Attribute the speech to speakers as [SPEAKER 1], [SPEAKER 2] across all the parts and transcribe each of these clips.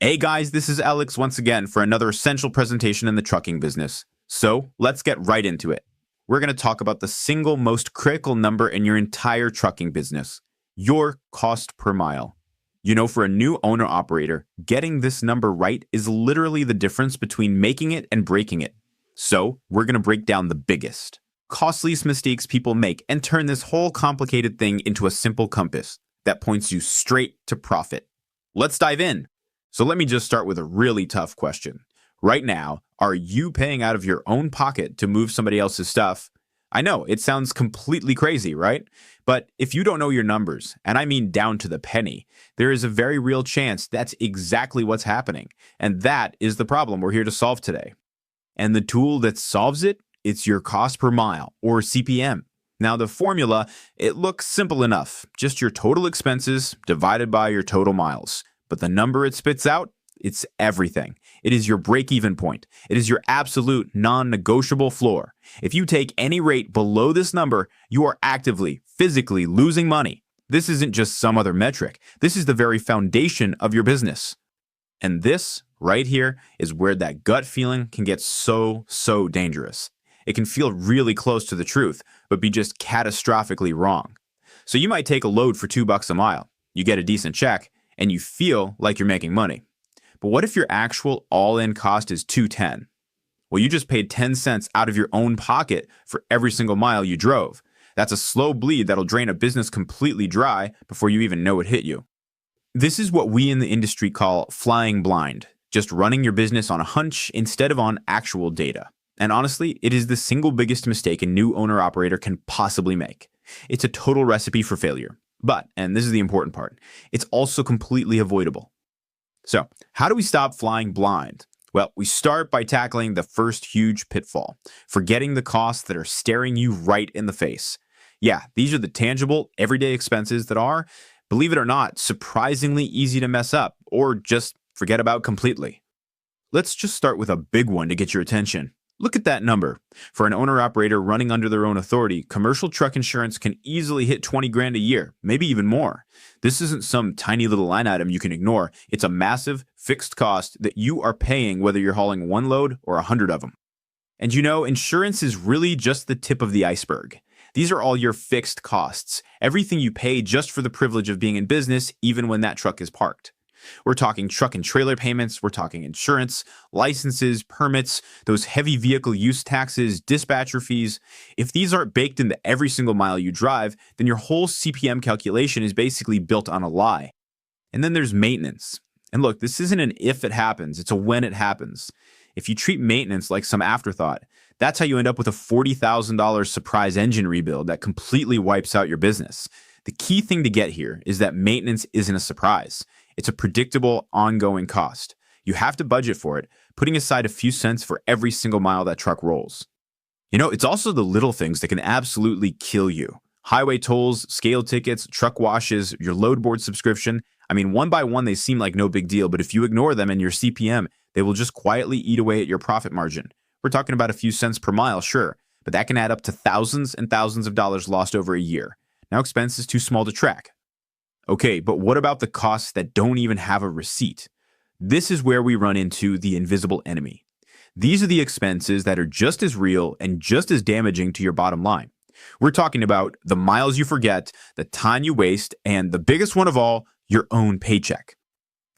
[SPEAKER 1] Hey guys, this is Alex once again for another essential presentation in the trucking business. So let's get right into it. We're going to talk about the single most critical number in your entire trucking business, your cost per mile. You know, for a new owner operator, getting this number right is literally the difference between making it and breaking it. So we're going to break down the biggest, costliest mistakes people make and turn this whole complicated thing into a simple compass that points you straight to profit. Let's dive in. So let me just start with a really tough question. Right now, are you paying out of your own pocket to move somebody else's stuff? I know, it sounds completely crazy, right? But if you don't know your numbers, and I mean down to the penny, there is a very real chance that's exactly what's happening. And that is the problem we're here to solve today. And the tool that solves it, it's your cost per mile, or CPM. Now the formula, it looks simple enough. Just your total expenses divided by your total miles. But the number it spits out, it's everything. It is your break-even point. It is your absolute non-negotiable floor. If you take any rate below this number, you are actively, physically losing money. This isn't just some other metric. This is the very foundation of your business. And this, right here, is where that gut feeling can get so dangerous. It can feel really close to the truth, but be just catastrophically wrong. So you might take a load for $2 a mile. You get a decent check, and you feel like you're making money. But what if your actual all-in cost is $2.10? Well, you just paid 10 cents out of your own pocket for every single mile you drove. That's a slow bleed that'll drain a business completely dry before you even know it hit you. This is what we in the industry call flying blind, just running your business on a hunch instead of on actual data. And honestly, it is the single biggest mistake a new owner-operator can possibly make. It's a total recipe for failure. But, and this is the important part, it's also completely avoidable. So, how do we stop flying blind? Well, we start by tackling the first huge pitfall, forgetting the costs that are staring you right in the face. Yeah, these are the tangible, everyday expenses that are, believe it or not, surprisingly easy to mess up or just forget about completely. Let's just start with a big one to get your attention. Look at that number. For an owner-operator running under their own authority, commercial truck insurance can easily hit 20 grand a year, maybe even more. This isn't some tiny little line item you can ignore. It's a massive fixed cost that you are paying whether you're hauling one load or 100 of them. And you know, insurance is really just the tip of the iceberg. These are all your fixed costs, everything you pay just for the privilege of being in business, even when that truck is parked. We're talking truck and trailer payments, we're talking insurance, licenses, permits, those heavy vehicle use taxes, dispatcher fees. If these aren't baked into every single mile you drive, then your whole CPM calculation is basically built on a lie. And then there's maintenance. And look, this isn't an if it happens, it's a when it happens. If you treat maintenance like some afterthought, that's how you end up with a $40,000 surprise engine rebuild that completely wipes out your business. The key thing to get here is that maintenance isn't a surprise. It's a predictable, ongoing cost. You have to budget for it, putting aside a few cents for every single mile that truck rolls. You know, it's also the little things that can absolutely kill you. Highway tolls, scale tickets, truck washes, your load board subscription. I mean, one by one, they seem like no big deal, but if you ignore them in your CPM, they will just quietly eat away at your profit margin. We're talking about a few cents per mile, sure, but that can add up to thousands and thousands of dollars lost over a year. Now expense is too small to track. Okay, but what about the costs that don't even have a receipt? This is where we run into the invisible enemy. These are the expenses that are just as real and just as damaging to your bottom line. We're talking about the miles you forget, the time you waste, and the biggest one of all, your own paycheck.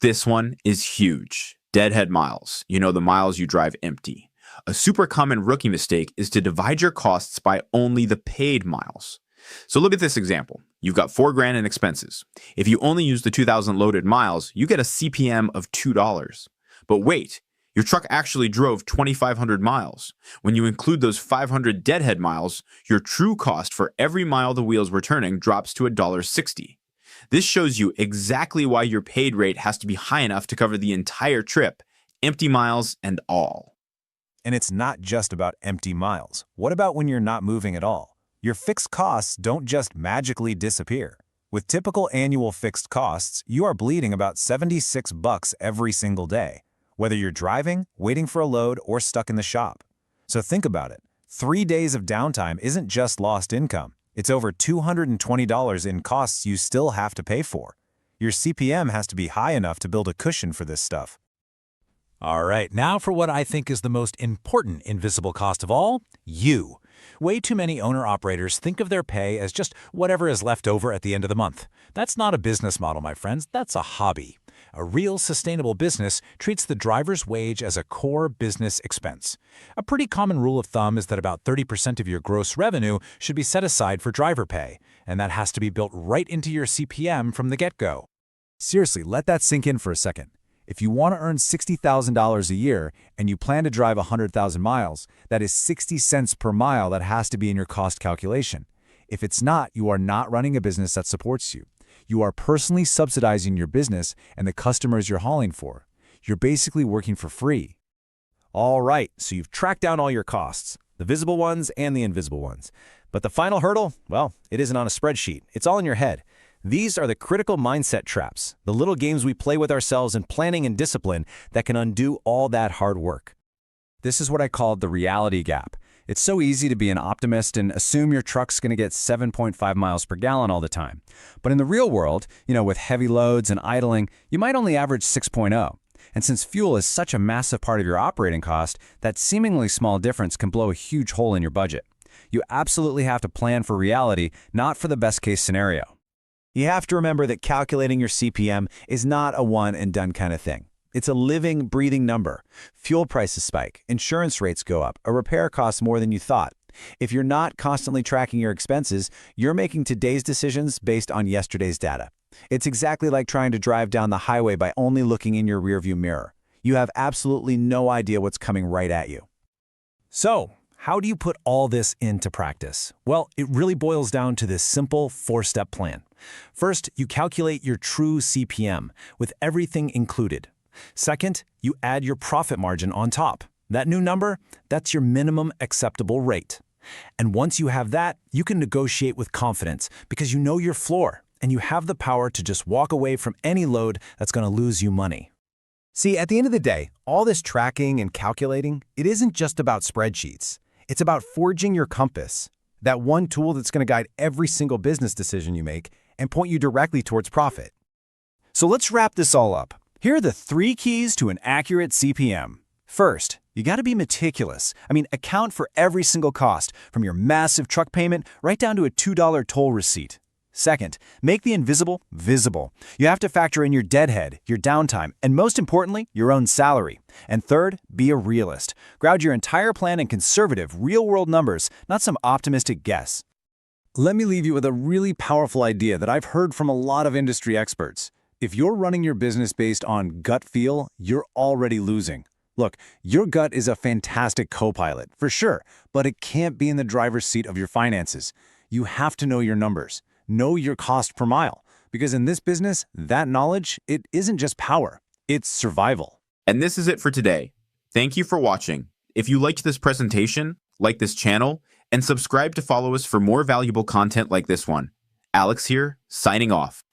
[SPEAKER 1] This one is huge. Deadhead miles. You know, the miles you drive empty. A super common rookie mistake is to divide your costs by only the paid miles. So look at this example. You've got $4,000 in expenses. If you only use the 2,000 loaded miles, you get a CPM of $2. But wait, your truck actually drove 2,500 miles. When you include those 500 deadhead miles, your true cost for every mile the wheels were turning drops to $1.60. This shows you exactly why your paid rate has to be high enough to cover the entire trip, empty miles and all.
[SPEAKER 2] And it's not just about empty miles. What about when you're not moving at all? Your fixed costs don't just magically disappear. With typical annual fixed costs, you are bleeding about $76 every single day, whether you're driving, waiting for a load, or stuck in the shop. So think about it. 3 days of downtime isn't just lost income. It's over $220 in costs you still have to pay for. Your CPM has to be high enough to build a cushion for this stuff.
[SPEAKER 3] All right, now for what I think is the most important invisible cost of all, you. Way too many owner-operators think of their pay as just whatever is left over at the end of the month. That's not a business model, my friends. That's a hobby. A real sustainable business treats the driver's wage as a core business expense. A pretty common rule of thumb is that about 30% of your gross revenue should be set aside for driver pay, and that has to be built right into your CPM from the get-go.
[SPEAKER 2] Seriously, let that sink in for a second. If you want to earn $60,000 a year and you plan to drive 100,000 miles, that is 60 cents per mile that has to be in your cost calculation. If it's not, you are not running a business that supports you. You are personally subsidizing your business and the customers you're hauling for. You're basically working for free.
[SPEAKER 4] All right, so you've tracked down all your costs, the visible ones and the invisible ones. But the final hurdle, well, it isn't on a spreadsheet. It's all in your head. These are the critical mindset traps, the little games we play with ourselves in planning and discipline that can undo all that hard work.
[SPEAKER 2] This is what I call the reality gap. It's so easy to be an optimist and assume your truck's going to get 7.5 miles per gallon all the time. But in the real world, with heavy loads and idling, you might only average 6.0. And since fuel is such a massive part of your operating cost, that seemingly small difference can blow a huge hole in your budget. You absolutely have to plan for reality, not for the best-case scenario.
[SPEAKER 4] You have to remember that calculating your CPM is not a one-and-done kind of thing. It's a living, breathing number. Fuel prices spike, insurance rates go up, a repair costs more than you thought. If you're not constantly tracking your expenses, you're making today's decisions based on yesterday's data. It's exactly like trying to drive down the highway by only looking in your rearview mirror. You have absolutely no idea what's coming right at you.
[SPEAKER 3] So, how do you put all this into practice? Well, it really boils down to this simple 4-step plan. First, you calculate your true CPM with everything included. Second, you add your profit margin on top. That new number, that's your minimum acceptable rate. And once you have that, you can negotiate with confidence because you know your floor and you have the power to just walk away from any load that's going to lose you money.
[SPEAKER 4] See, at the end of the day, all this tracking and calculating, it isn't just about spreadsheets. It's about forging your compass, that one tool that's going to guide every single business decision you make and point you directly towards profit. So let's wrap this all up. Here are the 3 keys to an accurate CPM. First, you got to be meticulous. Account for every single cost, from your massive truck payment right down to a $2 toll receipt. Second, make the invisible visible. You have to factor in your deadhead, your downtime, and most importantly, your own salary. And third, be a realist. Ground your entire plan in conservative, real-world numbers, not some optimistic guess.
[SPEAKER 2] Let me leave you with a really powerful idea that I've heard from a lot of industry experts. If you're running your business based on gut feel, you're already losing. Look, your gut is a fantastic co-pilot, for sure, but it can't be in the driver's seat of your finances. You have to know your numbers. Know your cost per mile, because in this business, that knowledge, it isn't just power, it's survival.
[SPEAKER 1] And this is it for today. Thank you for watching. If you liked this presentation, like this channel, and subscribe to follow us for more valuable content like this one. Alex here, signing off.